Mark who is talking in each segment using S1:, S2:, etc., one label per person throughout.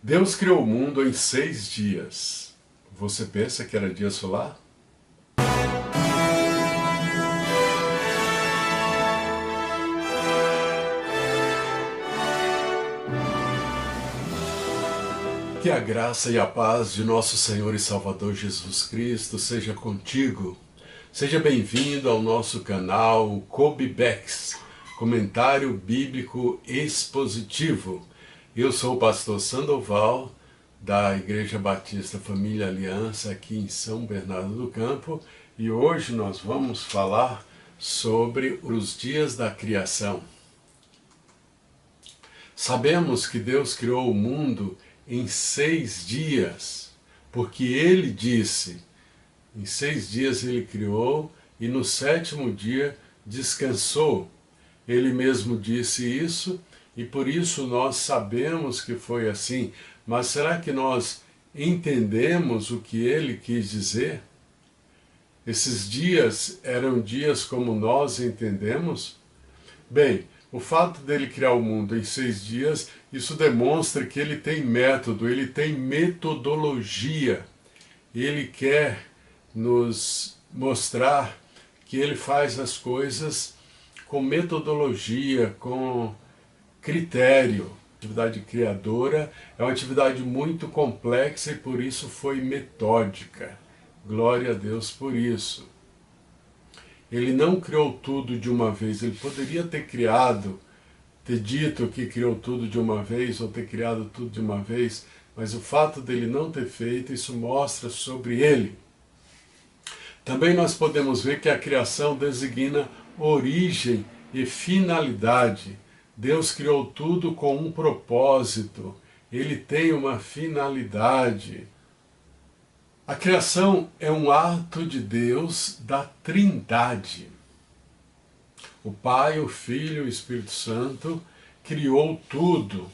S1: Deus criou o mundo em 6 dias. Você pensa que era dia solar? Que a graça e a paz de nosso Senhor e Salvador Jesus Cristo seja contigo. Seja bem-vindo ao nosso canal Cobibex, Comentário Bíblico Expositivo. Eu sou o pastor Sandoval, da Igreja Batista Família Aliança, aqui em São Bernardo do Campo, e hoje nós vamos falar sobre os dias da criação. Sabemos que Deus criou o mundo em 6 dias, porque Ele disse, em 6 dias Ele criou e no 7º dia descansou. Ele mesmo disse isso e por isso nós sabemos que foi assim. Mas será que nós entendemos o que Ele quis dizer? Esses dias eram dias como nós entendemos? Bem, o fato dele criar o mundo em 6 dias, isso demonstra que ele tem método, ele tem metodologia. Ele quer nos mostrar que ele faz as coisas com metodologia, com critério. A atividade criadora é uma atividade muito complexa e por isso foi metódica. Glória a Deus por isso. Ele não criou tudo de uma vez, ele poderia ter dito que criou tudo de uma vez, ou ter criado tudo de uma vez, mas o fato dele não ter feito, isso mostra sobre ele. Também nós podemos ver que a criação designa origem e finalidade. Deus criou tudo com um propósito, ele tem uma finalidade. A criação é um ato de Deus da Trindade. O Pai, o Filho e o Espírito Santo criou tudo.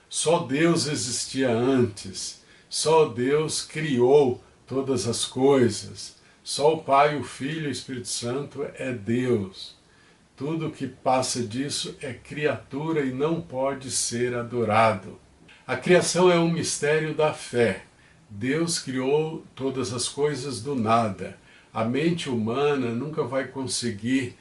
S1: Só Deus existia antes. Só Deus criou todas as coisas. Só o Pai, o Filho e o Espírito Santo é Deus. Tudo que passa disso é criatura e não pode ser adorado. A criação é um mistério da fé. Deus criou todas as coisas do nada. A mente humana nunca vai conseguir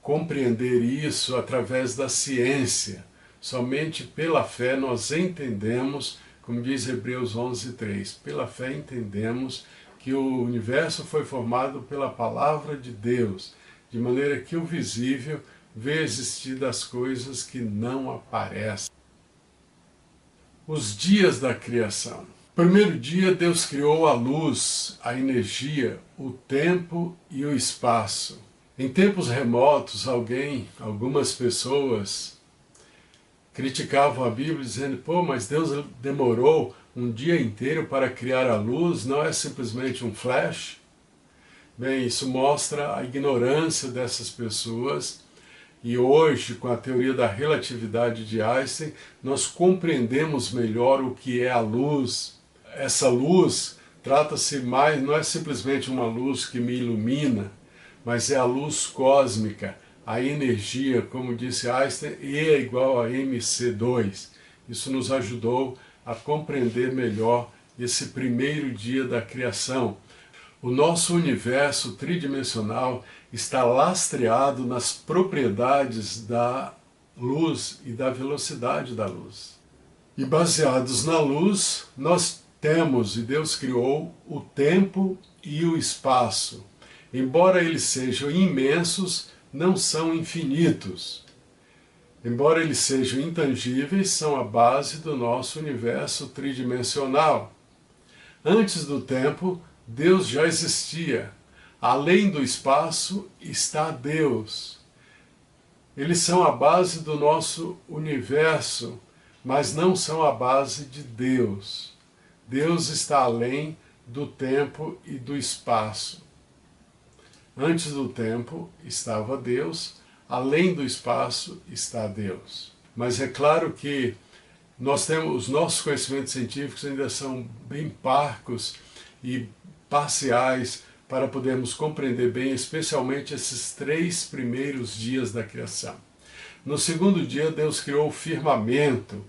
S1: compreender isso através da ciência. Somente pela fé nós entendemos, como diz Hebreus 11:3, pela fé entendemos que o universo foi formado pela palavra de Deus, de maneira que o visível vê existir das coisas que não aparecem. Os dias da criação. Primeiro dia, Deus criou a luz, a energia, o tempo e o espaço. Em tempos remotos, algumas pessoas criticavam a Bíblia dizendo, mas Deus demorou um dia inteiro para criar a luz, não é simplesmente um flash? Bem, isso mostra a ignorância dessas pessoas. E hoje, com a teoria da relatividade de Einstein, nós compreendemos melhor o que é a luz. Essa luz trata-se mais, não é simplesmente uma luz que me ilumina, mas é a luz cósmica, a energia, como disse Einstein, E é igual a mc2. Isso nos ajudou a compreender melhor esse primeiro dia da criação. O nosso universo tridimensional está lastreado nas propriedades da luz e da velocidade da luz. E baseados na luz, nós temos, e Deus criou, o tempo e o espaço. Embora eles sejam imensos, não são infinitos. Embora eles sejam intangíveis, são a base do nosso universo tridimensional. Antes do tempo, Deus já existia. Além do espaço está Deus. Eles são a base do nosso universo, mas não são a base de Deus. Deus está além do tempo e do espaço. Antes do tempo estava Deus, além do espaço está Deus. Mas é claro que os nossos conhecimentos científicos ainda são bem parcos e parciais para podermos compreender bem, especialmente esses 3 primeiros dias da criação. No 2º dia, Deus criou o firmamento.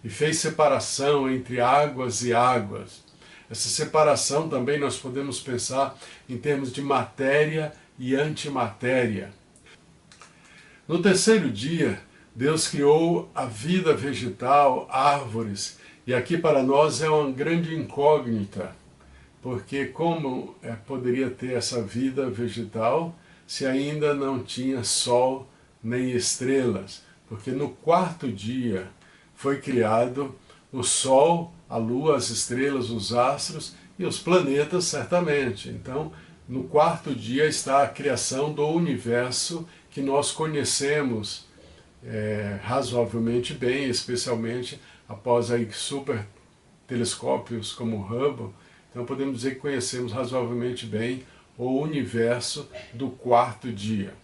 S1: e fez separação entre águas e águas. Essa separação também nós podemos pensar em termos de matéria e antimatéria. No terceiro dia, Deus criou a vida vegetal, árvores, e aqui para nós é uma grande incógnita, porque como poderia ter essa vida vegetal se ainda não tinha sol nem estrelas? Porque no quarto dia foi criado o sol, a lua, as estrelas, os astros e os planetas, certamente. Então, no quarto dia está a criação do universo que nós conhecemos razoavelmente bem, especialmente após aí super telescópios como o Hubble. Então podemos dizer que conhecemos razoavelmente bem o universo do quarto dia.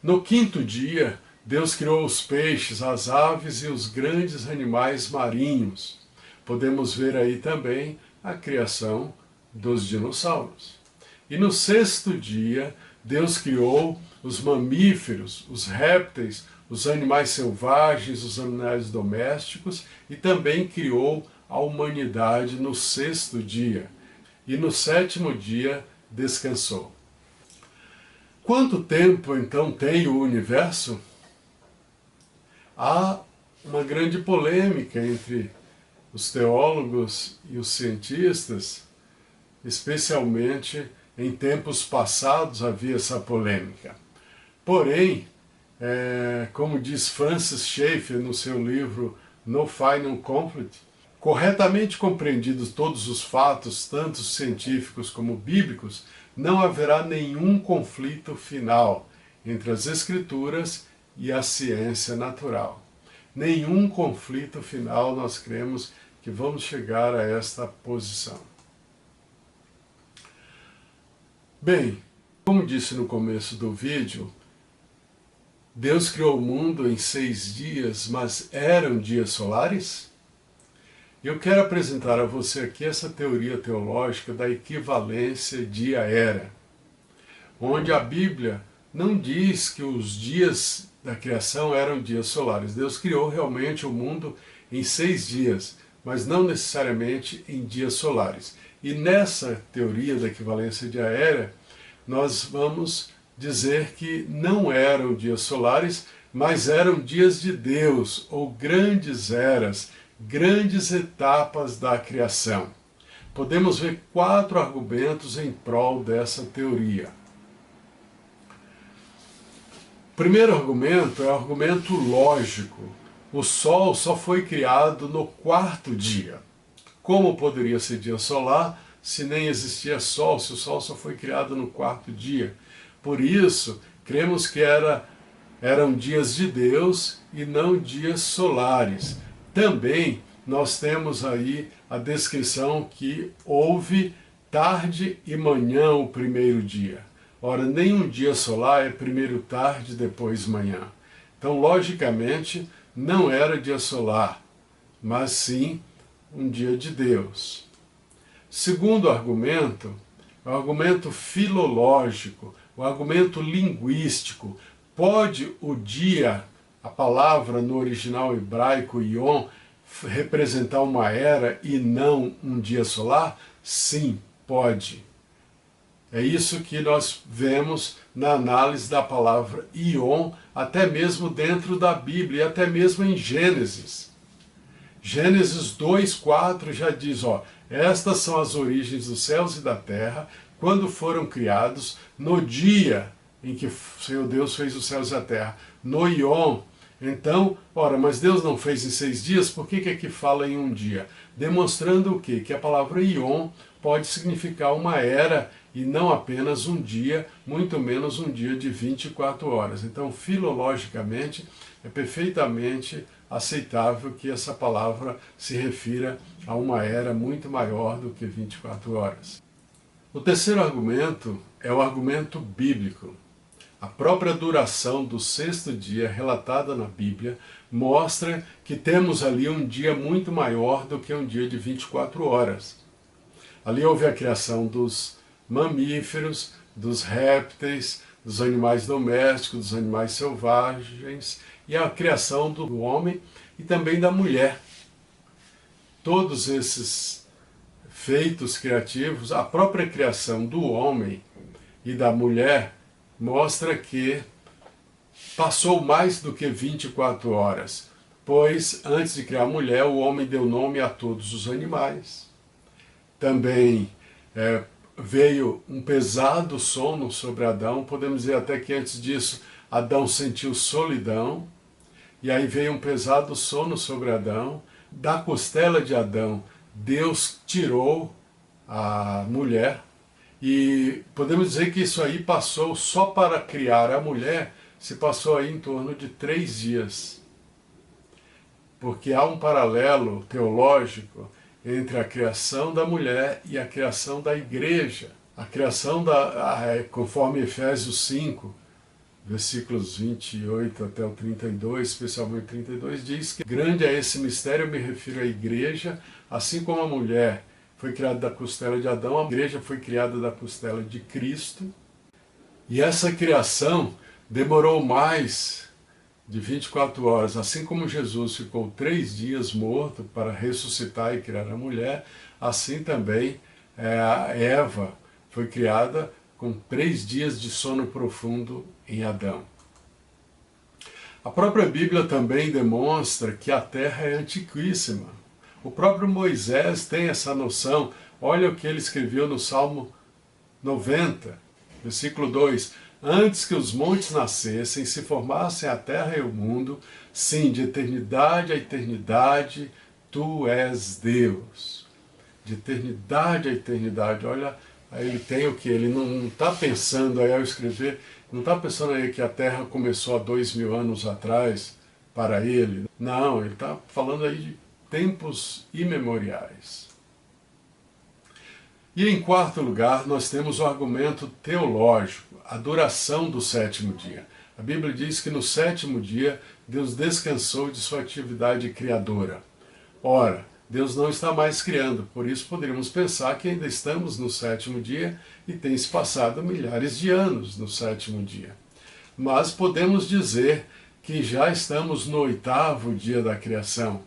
S1: No quinto dia, Deus criou os peixes, as aves e os grandes animais marinhos. Podemos ver aí também a criação dos dinossauros. E no sexto dia, Deus criou os mamíferos, os répteis, os animais selvagens, os animais domésticos, e também criou a humanidade no sexto dia. E no sétimo dia descansou. Quanto tempo então tem o universo? Há uma grande polêmica entre os teólogos e os cientistas, especialmente em tempos passados havia essa polêmica. Porém, como diz Francis Schaeffer no seu livro No Final Conflict, corretamente compreendidos todos os fatos, tanto científicos como bíblicos, não haverá nenhum conflito final entre as Escrituras e a ciência natural. Nenhum conflito final, nós cremos que vamos chegar a esta posição. Bem, como disse no começo do vídeo, Deus criou o mundo em 6 dias, mas eram dias solares? Eu quero apresentar a você aqui essa teoria teológica da equivalência dia-era, onde a Bíblia não diz que os dias da criação eram dias solares. Deus criou realmente o mundo em 6 dias, mas não necessariamente em dias solares. E nessa teoria da equivalência dia-era, nós vamos dizer que não eram dias solares, mas eram dias de Deus, ou grandes eras, grandes etapas da criação. Podemos ver 4 argumentos em prol dessa teoria. O primeiro argumento é o argumento lógico. O Sol só foi criado no 4º dia. Como poderia ser dia solar se nem existia Sol, se o Sol só foi criado no 4º dia? Por isso, cremos que eram dias de Deus e não dias solares. Também nós temos aí a descrição que houve tarde e manhã o primeiro dia. Ora, nem um dia solar é primeiro tarde, depois manhã. Então, logicamente, não era dia solar, mas sim um dia de Deus. Segundo argumento, o argumento filológico, o argumento linguístico. Pode o dia, a palavra no original hebraico yom, representar uma era e não um dia solar? Sim, pode. É isso que nós vemos na análise da palavra Ion, até mesmo dentro da Bíblia, e até mesmo em Gênesis. Gênesis 2:4 já diz, estas são as origens dos céus e da terra, quando foram criados, no dia em que o Senhor Deus fez os céus e a terra, no Ion. Então, mas Deus não fez em 6 dias, por que aqui fala em um dia? Demonstrando o quê? Que a palavra Ion pode significar uma era e não apenas um dia, muito menos um dia de 24 horas. Então, filologicamente, é perfeitamente aceitável que essa palavra se refira a uma era muito maior do que 24 horas. O terceiro argumento é o argumento bíblico. A própria duração do 6º dia relatada na Bíblia mostra que temos ali um dia muito maior do que um dia de 24 horas. Ali houve a criação dos mamíferos, dos répteis, dos animais domésticos, dos animais selvagens, e a criação do homem e também da mulher. todos esses feitos criativos, a própria criação do homem e da mulher mostra que passou mais do que 24 horas, pois antes de criar a mulher, o homem deu nome a todos os animais. Também veio um pesado sono sobre Adão, podemos dizer até que antes disso Adão sentiu solidão, e aí veio um pesado sono sobre Adão. Da costela de Adão, Deus tirou a mulher, e podemos dizer que isso aí passou, só para criar a mulher, se passou aí em torno de 3 dias. Porque há um paralelo teológico entre a criação da mulher e a criação da igreja. A criação, conforme Efésios 5, versículos 28 até o 32, especialmente 32, diz que grande é esse mistério, eu me refiro à igreja, assim como a mulher foi criada da costela de Adão, a igreja foi criada da costela de Cristo, e essa criação demorou mais de 24 horas, assim como Jesus ficou 3 dias morto para ressuscitar e criar a mulher, assim também a Eva foi criada com 3 dias de sono profundo em Adão. A própria Bíblia também demonstra que a terra é antiquíssima. O próprio Moisés tem essa noção. Olha o que ele escreveu no Salmo 90, versículo 2. Antes que os montes nascessem, se formassem a terra e o mundo, sim, de eternidade a eternidade, tu és Deus. De eternidade a eternidade, olha, aí ele tem o que? Ele não está pensando aí ao escrever, não está pensando aí que a terra começou há 2000 anos atrás para ele. Não, ele está falando aí de tempos imemoriais. E em quarto lugar, nós temos o argumento teológico, a duração do 7º dia. A Bíblia diz que no 7º dia, Deus descansou de sua atividade criadora. Ora, Deus não está mais criando, por isso poderíamos pensar que ainda estamos no 7º dia e tem se passado milhares de anos no 7º dia. Mas podemos dizer que já estamos no 8º dia da criação,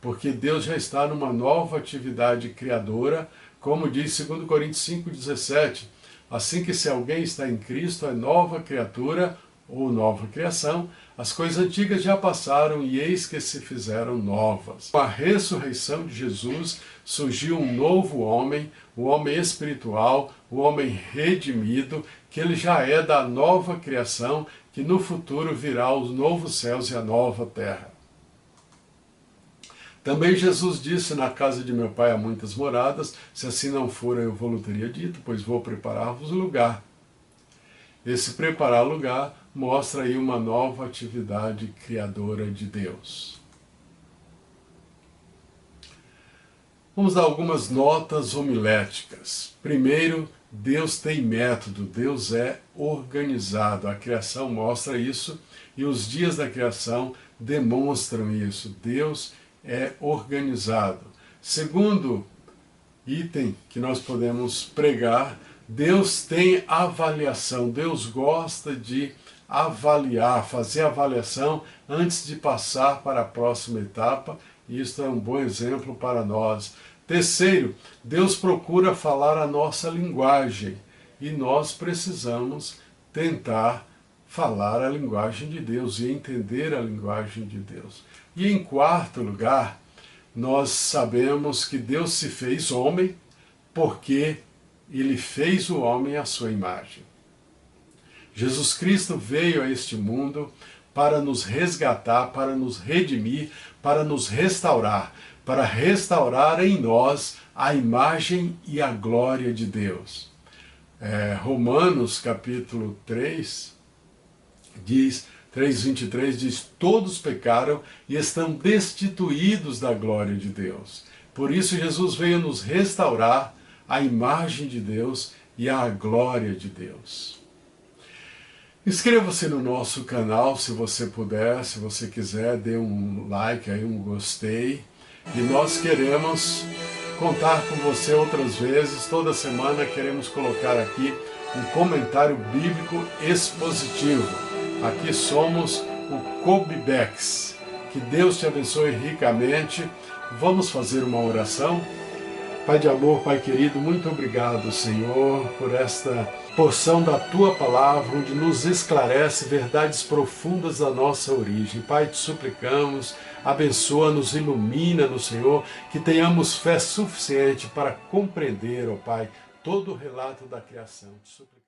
S1: porque Deus já está numa nova atividade criadora, como diz 2 Coríntios 5,17, assim que se alguém está em Cristo é nova criatura ou nova criação, as coisas antigas já passaram e eis que se fizeram novas. Com a ressurreição de Jesus surgiu um novo homem, o homem espiritual, o homem redimido, que ele já é da nova criação, que no futuro virá os novos céus e a nova terra. Também Jesus disse, na casa de meu pai há muitas moradas, se assim não for eu vou-lhe teria dito, pois vou preparar-vos lugar. Esse preparar lugar mostra aí uma nova atividade criadora de Deus. Vamos dar algumas notas homiléticas. Primeiro, Deus tem método, Deus é organizado. A criação mostra isso e os dias da criação demonstram isso. Deus é organizado. Segundo item que nós podemos pregar, Deus tem avaliação, Deus gosta de avaliar, fazer avaliação antes de passar para a próxima etapa, e isso é um bom exemplo para nós. Terceiro, Deus procura falar a nossa linguagem, e nós precisamos tentar falar a linguagem de Deus e entender a linguagem de Deus. E em quarto lugar, nós sabemos que Deus se fez homem porque ele fez o homem à sua imagem. Jesus Cristo veio a este mundo para nos resgatar, para nos redimir, para nos restaurar, para restaurar em nós a imagem e a glória de Deus. Romanos capítulo 3 diz, 3:23 diz, todos pecaram e estão destituídos da glória de Deus. Por isso Jesus veio nos restaurar a imagem de Deus e a glória de Deus. Inscreva-se no nosso canal se você puder, se você quiser, dê um like aí, um gostei. E nós queremos contar com você outras vezes, toda semana queremos colocar aqui um comentário bíblico expositivo. Aqui somos o Kobe Becks. Que Deus te abençoe ricamente Vamos fazer uma oração? Pai de amor, Pai querido, muito obrigado, Senhor, por esta porção da Tua Palavra, onde nos esclarece verdades profundas da nossa origem. Pai, te suplicamos, abençoa-nos, ilumina-nos, Senhor, que tenhamos fé suficiente para compreender, ó Pai, todo o relato da criação. Te suplicamos.